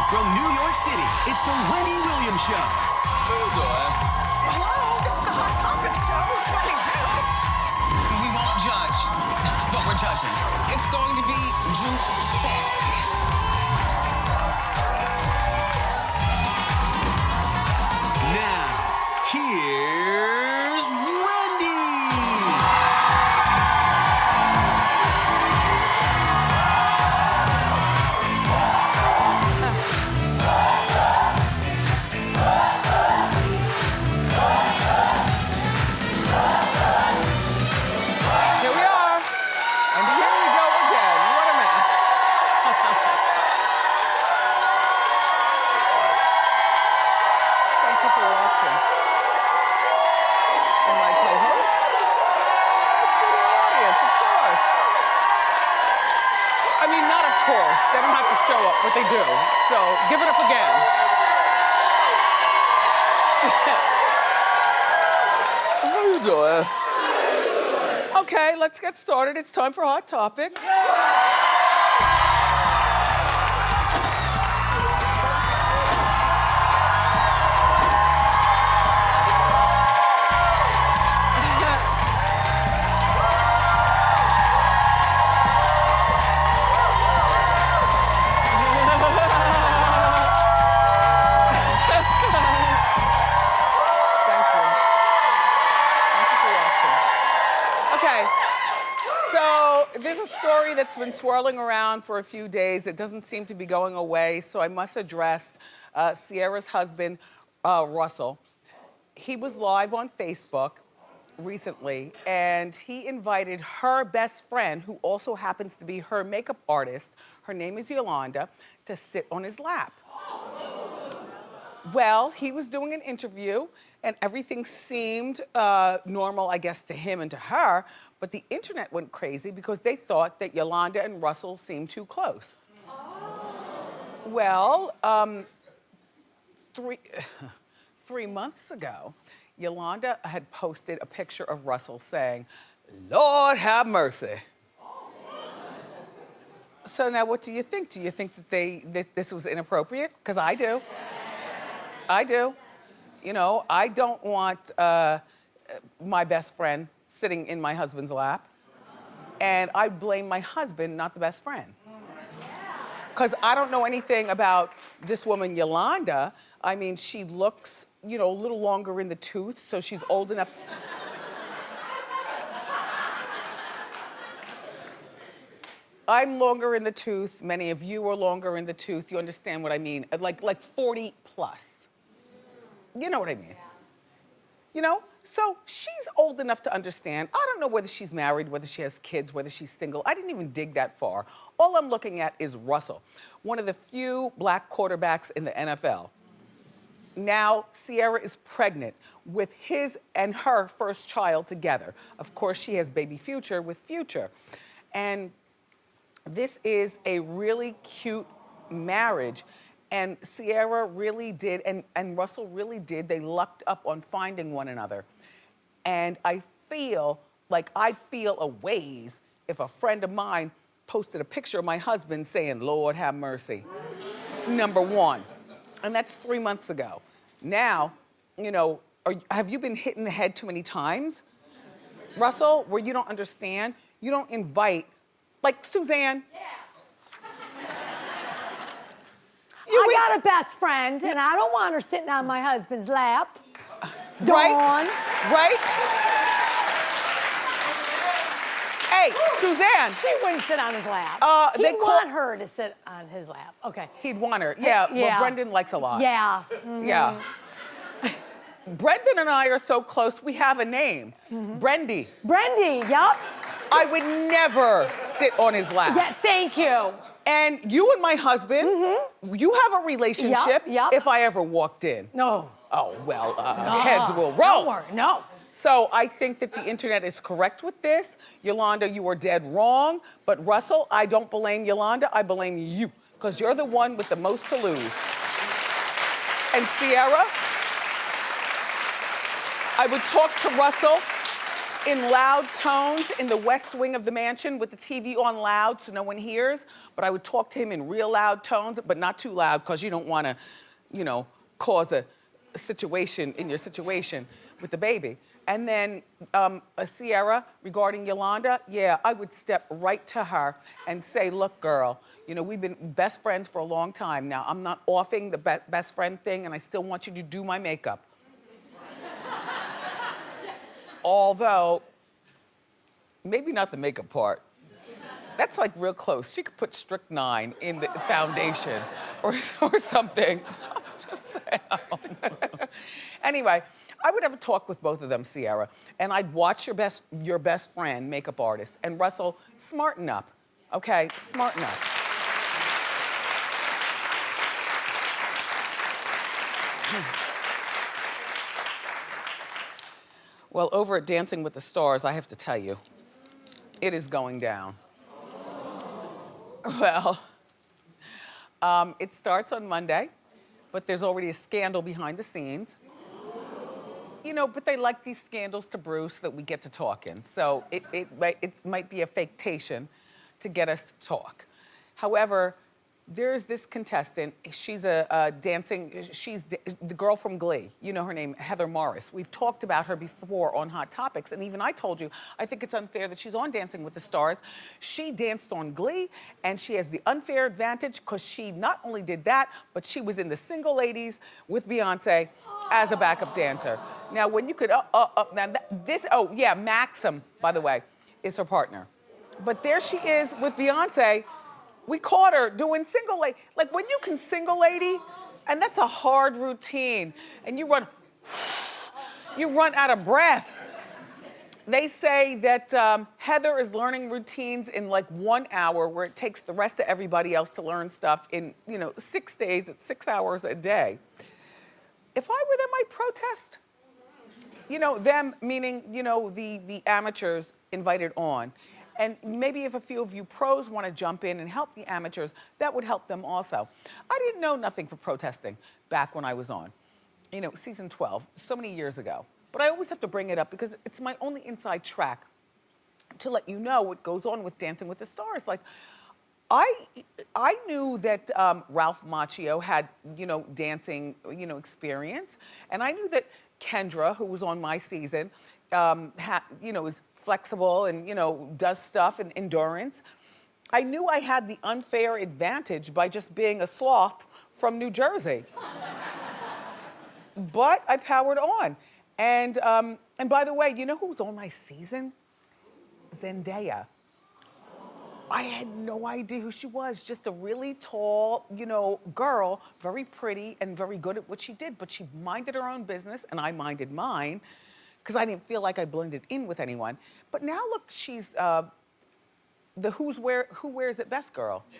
From New York City, it's the Wendy Williams Show. Hello, this is the Hot Topic Show. What do we do? We won't judge, but we're judging. It's going to be juicy. Now, here's Wendy. Here we are. And here we go again. What a mess. Thank you for watching. And my co-host, studio audience, of course. I mean, not of course. They don't have to show up, but they do. So give it up again. How you doing? Okay, let's get started. It's time for Hot Topics. Okay, so there's a story that's been swirling around for a few days. It doesn't seem to be going away, so I must address Ciara's husband, Russell. He was live on Facebook recently, and he invited her best friend, who also happens to be her makeup artist, her name is Yolanda, to sit on his lap. Well, he was doing an interview, and everything seemed normal, I guess, to him and to her, but the internet went crazy because they thought that Yolanda and Russell seemed too close. Well, 3 months ago, Yolanda had posted a picture of Russell saying, "Lord have mercy." So now what do you think? Do you think that this was inappropriate? Because I do. I do. You know, I don't want my best friend sitting in my husband's lap. And I blame my husband, not the best friend. Because I don't know anything about this woman, Yolanda. I mean, she looks, you know, a little longer in the tooth, so she's old enough. I'm longer in the tooth. Many of you are longer in the tooth. You understand what I mean? Like 40 plus. You know what I mean? You know? So she's old enough to understand. I don't know whether she's married, whether she has kids, whether she's single. I didn't even dig that far. All I'm looking at is Russell, one of the few black quarterbacks in the NFL. Now, Ciara is pregnant with his and her first child together. Of course, she has baby Future with Future. And this is a really cute marriage. And Ciara really did, and Russell really did, they lucked up on finding one another. And I feel like I'd feel a ways if a friend of mine posted a picture of my husband saying, "Lord have mercy." Number one. And that's 3 months ago. Now, you know, have you been hit in the head too many times? Russell, where you don't understand, you don't invite, like Suzanne. Yeah. I got a best friend, and I don't want her sitting on my husband's lap. Right? Dawn. Right? Hey, Suzanne. She wouldn't sit on his lap. they He'd call- want her to sit on his lap. Okay. He'd want her. Yeah, Yeah. well, Brendan likes a lot. Yeah. Yeah. Brendan and I are so close, we have a name. Brendy. Brendy, yup. I would never sit on his lap. Yeah, thank you. And you and my husband, you have a relationship Yup. if I ever walked in. No. Oh, well, heads will roll. Don't worry, no. So I think that the internet is correct with this. Yolanda, you are dead wrong. But Russell, I don't blame Yolanda, I blame you. Because you're the one with the most to lose. And Ciara, I would talk to Russell in loud tones in the west wing of the mansion with the TV on loud so no one hears. But I would talk to him in real loud tones, but not too loud because you don't want to, you know, cause a situation in your situation with the baby. And then Ciara, regarding Yolanda, yeah, I would step right to her and say, look, girl, you know, we've been best friends for a long time now. I'm not offing the best friend thing, and I still want you to do my makeup. Although, maybe not the makeup part. That's like real close. She could put strychnine in the foundation or something. Just saying. Anyway, I would have a talk with both of them, Ciara, and I'd watch your best friend, makeup artist, and Russell, smarten up, okay? Smarten up. Well, over at Dancing with the Stars, I have to tell you, it is going down. Well, it starts on Monday, but there's already a scandal behind the scenes. You know, but they like these scandals to brew so that we get to talking. So it might be a faketation to get us to talk. However, there's this contestant. She's she's the girl from Glee. You know her name, Heather Morris. We've talked about her before on Hot Topics, and even I told you, I think it's unfair that she's on Dancing with the Stars. She danced on Glee, and she has the unfair advantage because she not only did that, but she was in the Single Ladies with Beyonce as a backup dancer. Now, when you could, Maxim, by the way, is her partner. But there she is with Beyonce. We caught her doing Single Lady. Like when you can Single Lady, and that's a hard routine, and you run out of breath. They say that Heather is learning routines in like 1 hour, where it takes the rest of everybody else to learn stuff in, 6 days at 6 hours a day. If I were them, I'd protest. Them meaning, the amateurs invited on. And maybe if a few of you pros want to jump in and help the amateurs, that would help them also. I didn't know nothing for protesting back when I was on, season 12, so many years ago. But I always have to bring it up because it's my only inside track to let you know what goes on with Dancing with the Stars. Like, I knew that Ralph Macchio had, dancing, experience. And I knew that Kendra, who was on my season, is flexible and, does stuff and endurance. I knew I had the unfair advantage by just being a sloth from New Jersey. But I powered on. And by the way, you know who's on my season? Zendaya. I had no idea who she was. Just a really tall, girl, very pretty and very good at what she did. But she minded her own business and I minded mine because I didn't feel like I blended in with anyone. But now look, she's the Who Wears It Best girl. Yeah.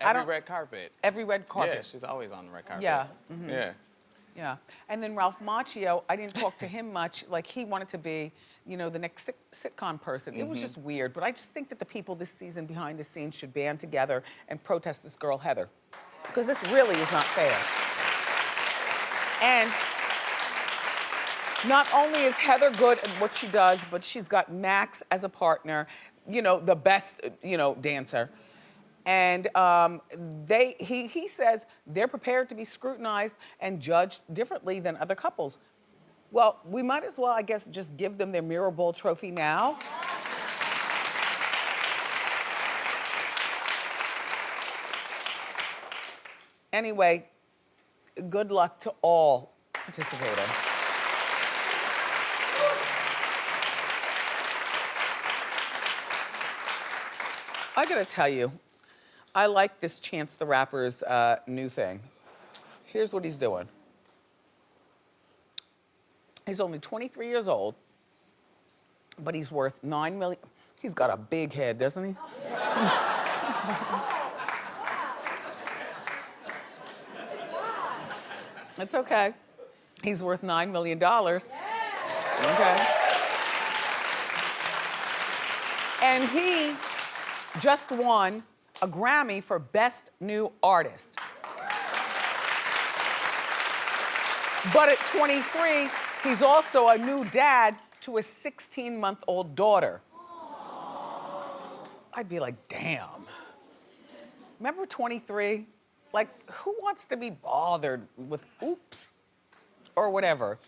Every red carpet. Every red carpet. Yeah, she's always on the red carpet. Yeah. Mm-hmm. Yeah. Yeah. And then Ralph Macchio, I didn't talk to him much. Like he wanted to be, the next sitcom person. It was just weird. But I just think that the people this season behind the scenes should band together and protest this girl, Heather. Because this really is not fair. And not only is Heather good at what she does, but she's got Max as a partner, the best, dancer. And he says they're prepared to be scrutinized and judged differently than other couples. Well, we might as well, I guess, just give them their Mirror Bowl trophy now. Anyway, good luck to all participating. I gotta tell you, I like this Chance the Rapper's new thing. Here's what he's doing. He's only 23 years old, but he's worth $9 million. He's got a big head, doesn't he? It's okay. He's worth $9 million. Okay. And he just won a Grammy for Best New Artist. But at 23, he's also a new dad to a 16-month-old daughter. I'd be like, damn. Remember 23? Like, who wants to be bothered with oops or whatever?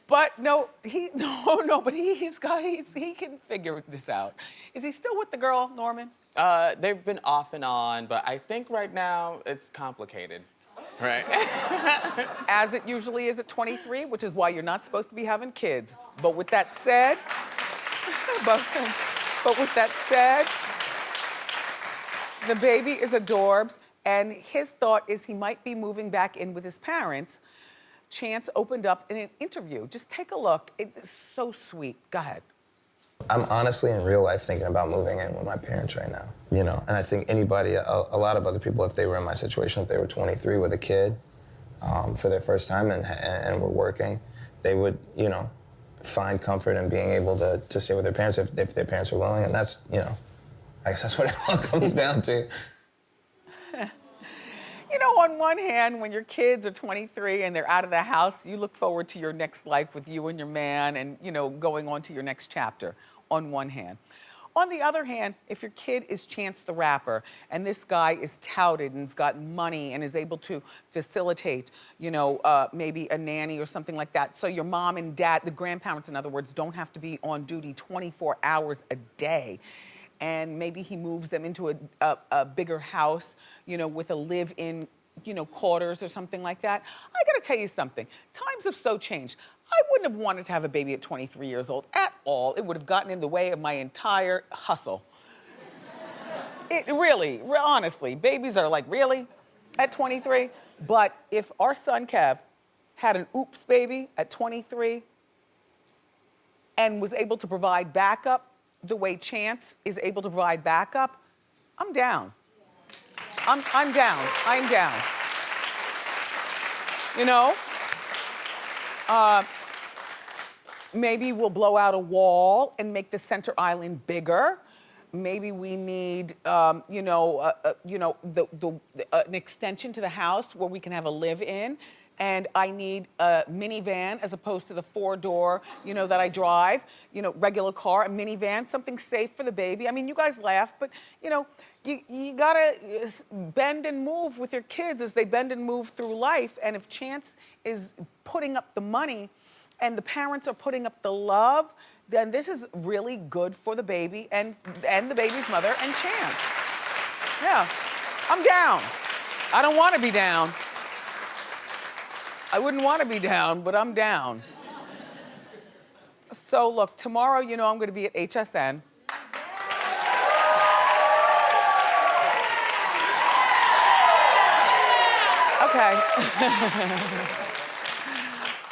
But no, he can figure this out. Is he still with the girl, Norman? They've been off and on, but I think right now it's complicated, right? As it usually is at 23, which is why you're not supposed to be having kids. But with that said, but with that said, the baby is adorbs, and his thought is he might be moving back in with his parents. Chance opened up in an interview. Just take a look. It's so sweet. Go ahead. I'm honestly in real life thinking about moving in with my parents right now, you know? And I think anybody, a lot of other people, if they were in my situation, if they were 23 with a kid for their first time and were working, they would, you know, find comfort in being able to stay with their parents if their parents are willing. And that's, you know, I guess that's what it all comes down to. You know, on one hand, when your kids are 23 and they're out of the house, you look forward to your next life with you and your man and, you know, going on to your next chapter, on one hand. On the other hand, if your kid is Chance the Rapper and this guy is touted and has got money and is able to facilitate, you know, maybe a nanny or something like that, so your mom and dad, the grandparents, in other words, don't have to be on duty 24 hours a day, and maybe he moves them into a bigger house, you know, with a live-in, you know, quarters or something like that. I gotta tell you something, times have so changed. I wouldn't have wanted to have a baby at 23 years old at all. It would have gotten in the way of my entire hustle. It really, honestly, babies are like, really? At 23? But if our son Kev had an oops baby at 23 and was able to provide backup the way Chance is able to provide backup, I'm down. I'm down. I'm down. You know? Maybe we'll blow out a wall and make the center island bigger. Maybe we need, an extension to the house where we can have a live-in. And I need a minivan as opposed to the 4-door, you know, that I drive, you know, regular car, a minivan, something safe for the baby. I mean, you guys laugh, but, you know, you gotta bend and move with your kids as they bend and move through life. And if Chance is putting up the money and the parents are putting up the love, then this is really good for the baby and the baby's mother and Chance. Yeah, I'm down. I don't wanna be down. I wouldn't want to be down, but I'm down. So look, tomorrow, you know I'm going to be at HSN. Okay.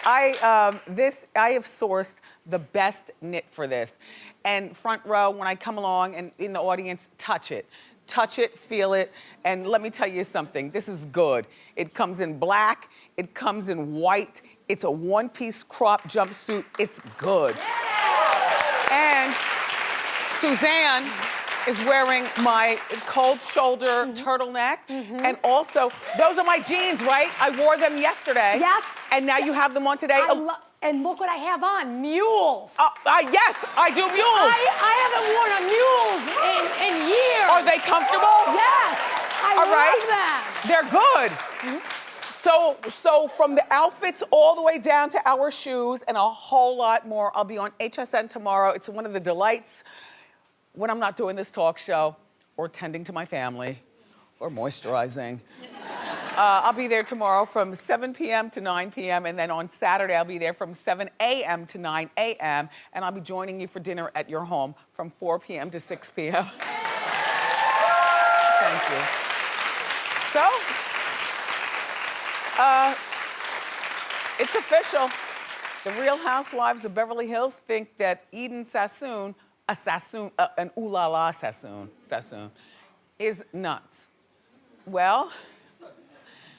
I have sourced the best knit for this. And front row, when I come along and in the audience, touch it. Touch it, feel it, and let me tell you something, this is good. It comes in black, it comes in white, it's a one-piece crop jumpsuit, it's good. And Suzanne is wearing my cold shoulder turtleneck, and also, those are my jeans, right? I wore them yesterday. Yes. And now you have them on today. And look what I have on, mules. Yes, I do mules. I haven't worn a mules in years. Are they comfortable? Yes, I love them. They're good. So from the outfits all the way down to our shoes and a whole lot more, I'll be on HSN tomorrow. It's one of the delights when I'm not doing this talk show or tending to my family or moisturizing. I'll be there tomorrow from 7 p.m. to 9 p.m. and then on Saturday I'll be there from 7 a.m. to 9 a.m. and I'll be joining you for dinner at your home from 4 p.m. to 6 p.m. Thank you. So, it's official. The Real Housewives of Beverly Hills think that Eden Sassoon, an ooh la la Sassoon, is nuts. Well,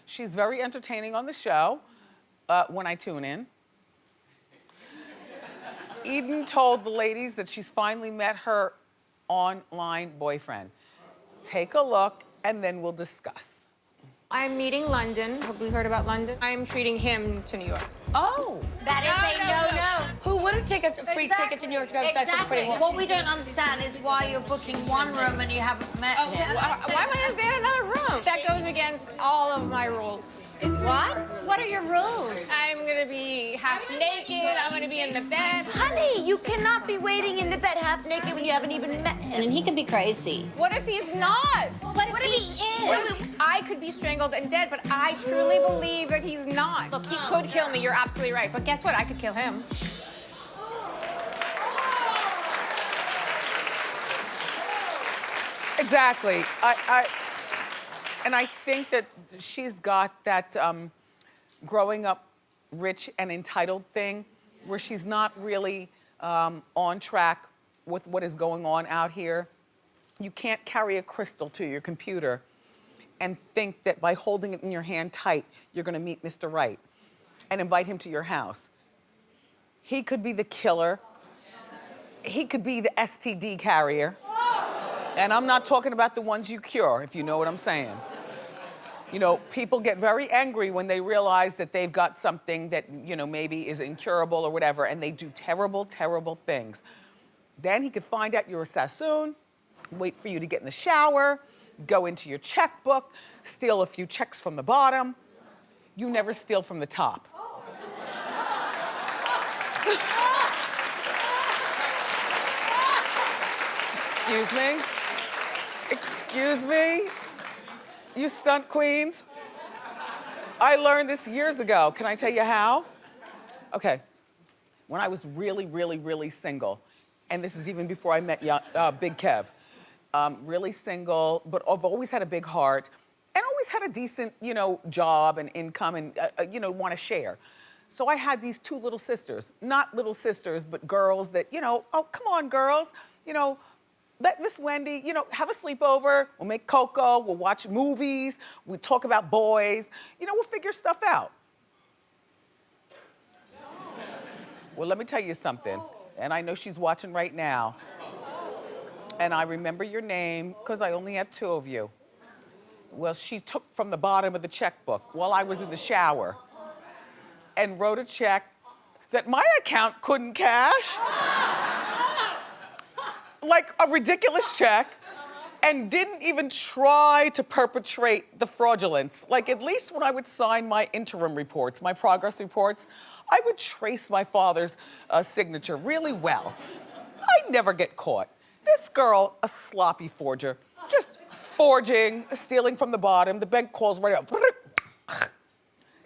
she's very entertaining on the show when I tune in. Eden told the ladies that she's finally met her online boyfriend. Take a look and then we'll discuss. I'm meeting London. Have we heard about London? I'm treating him to New York. Oh. That is a no-no. Who wouldn't take a free ticket to New York to have sex with a pretty woman? What we don't understand is why you're booking one room and you haven't met him. Why am I gonna stay in another room? That goes against all of my rules. What? What are your rules? I'm gonna be half naked. I'm gonna be in the bed. Honey, you cannot be waiting in the bed half naked when you haven't even met him. And he can be crazy. What if he's not? What if he is? I could be strangled and dead, but I truly believe that he's not. Look, he could kill me. You're absolutely right. But guess what? I could kill him. Exactly. And I think that she's got that growing up rich and entitled thing where she's not really on track with what is going on out here. You can't carry a crystal to your computer and think that by holding it in your hand tight, you're gonna meet Mr. Right and invite him to your house. He could be the killer. He could be the STD carrier. And I'm not talking about the ones you cure, if you know what I'm saying. You know, people get very angry when they realize that they've got something that, you know, maybe is incurable or whatever, and they do terrible, terrible things. Then he could find out you're a Sassoon, wait for you to get in the shower, go into your checkbook, steal a few checks from the bottom. You never steal from the top. Excuse me? Excuse me? You stunt queens? I learned this years ago. Can I tell you how? Okay. When I was really, really, really single, and this is even before I met Big Kev, really single, but I've always had a big heart and always had a decent, you know, job and income and, you know, want to share. So I had these two little sisters, not little sisters, but girls that, you know, oh, come on, girls, you know, let Miss Wendy, you know, have a sleepover. We'll make cocoa. We'll watch movies. We'll talk about boys. You know, we'll figure stuff out. Well, let me tell you something. And I know she's watching right now. And I remember your name because I only had two of you. Well, she took from the bottom of the checkbook while I was in the shower and wrote a check that my account couldn't cash. Like a ridiculous check, and didn't even try to perpetrate the fraudulence. Like, at least when I would sign my interim reports, my progress reports, I would trace my father's signature really well. I'd never get caught. This girl, a sloppy forger, just forging, stealing from the bottom. The bank calls right up.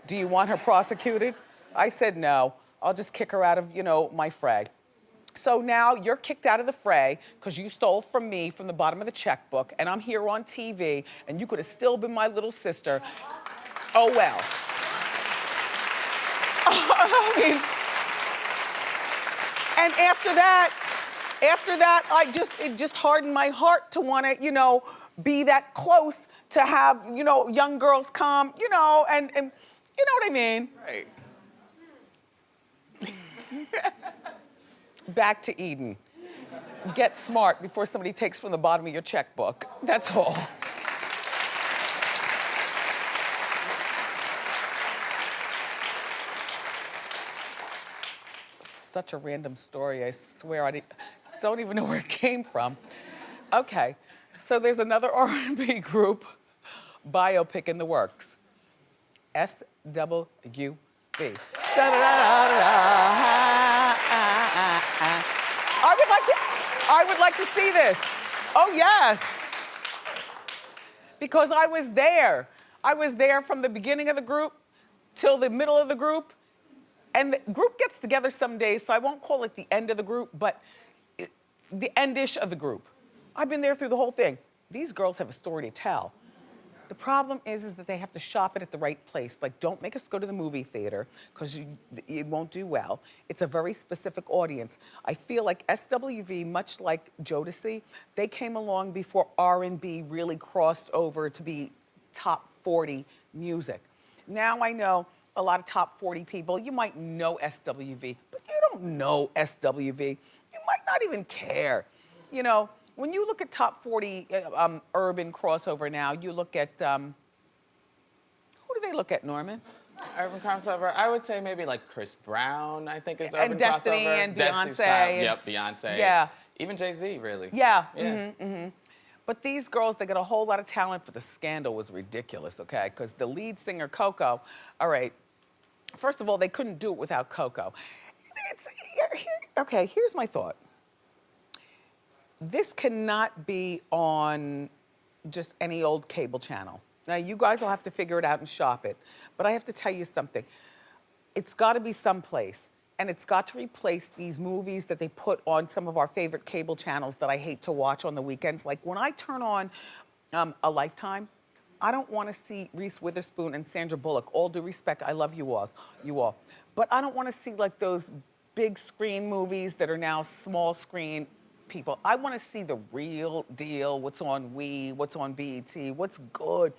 Do you want her prosecuted? I said no. I'll just kick her out of, you know, my fray. So now you're kicked out of the fray because you stole from me from the bottom of the checkbook, and I'm here on TV, and you could have still been my little sister. Oh well. I mean, and after that, it just hardened my heart to want to, you know, be that close to have, you know, young girls come, you know, and you know what I mean. Right. Back to Eden. Get smart before somebody takes from the bottom of your checkbook. That's all. Such a random story, I swear. I don't even know where it came from. Okay, so there's another R&B group biopic in the works. SWV. I would like to see this. Oh, yes. Because I was there. I was there from the beginning of the group till the middle of the group. And the group gets together some days, so I won't call it the end of the group, but the end-ish of the group. I've been there through the whole thing. These girls have a story to tell. The problem is that they have to shop it at the right place. Like, don't make us go to the movie theater, because it won't do well. It's a very specific audience. I feel like SWV, much like Jodeci, they came along before R&B really crossed over to be top 40 music. Now I know a lot of top 40 people, you might know SWV, but you don't know SWV. You might not even care, you know? When you look at top 40 urban crossover now, you look at look at, Norman? Urban crossover, I would say maybe like Chris Brown, I think is urban And Destiny crossover. and Destiny's Beyonce Child, and- Yep, Beyonce. Yeah. Even Jay-Z, really. Yeah. Yeah. But these girls, they got a whole lot of talent, but the scandal was ridiculous, okay? Because the lead singer, Coco, all right, first of all, they couldn't do it without Coco. Okay, here's my thought. This cannot be on just any old cable channel. Now, you guys will have to figure it out and shop it. But I have to tell you something. It's got to be someplace. And it's got to replace these movies that they put on some of our favorite cable channels that I hate to watch on the weekends. Like when I turn on a Lifetime, I don't want to see Reese Witherspoon and Sandra Bullock. All due respect, I love you all. But I don't want to see like those big screen movies that are now small screen people. I want to see the real deal, what's on WE, what's on BET, what's good.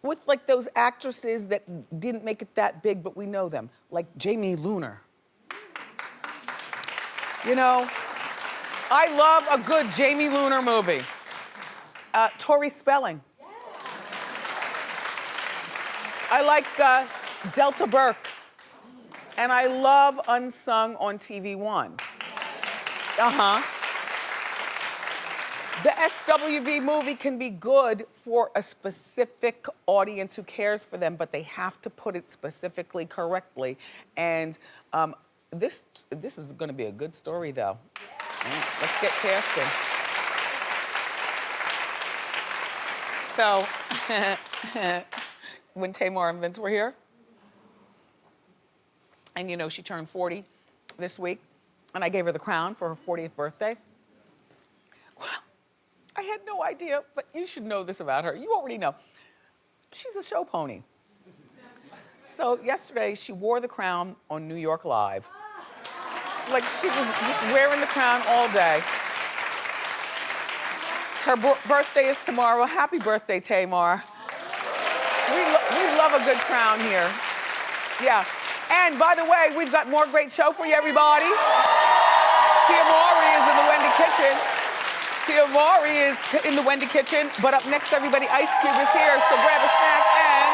With like those actresses that didn't make it that big, but we know them, like Jamie Luner. You know, I love a good Jamie Luner movie. Tori Spelling. I like Delta Burke. And I love Unsung on TV1. The SWV movie can be good for a specific audience who cares for them, but they have to put it specifically correctly. And this is gonna be a good story though. Let's get casting. So, when Tamar and Vince were here, and you know, she turned 40 this week, and I gave her the crown for her 40th birthday. Well, I had no idea, but you should know this about her. You already know. She's a show pony. So yesterday, she wore the crown on New York Live. Like she was just wearing the crown all day. Her birthday is tomorrow. Happy birthday, Tamar. We love a good crown here. Yeah. And by the way, we've got more great show for you, everybody. Tia Mowry is in the Wendy kitchen. Tia Mowry is in the Wendy kitchen. But up next, everybody, Ice Cube is here. So grab a snack and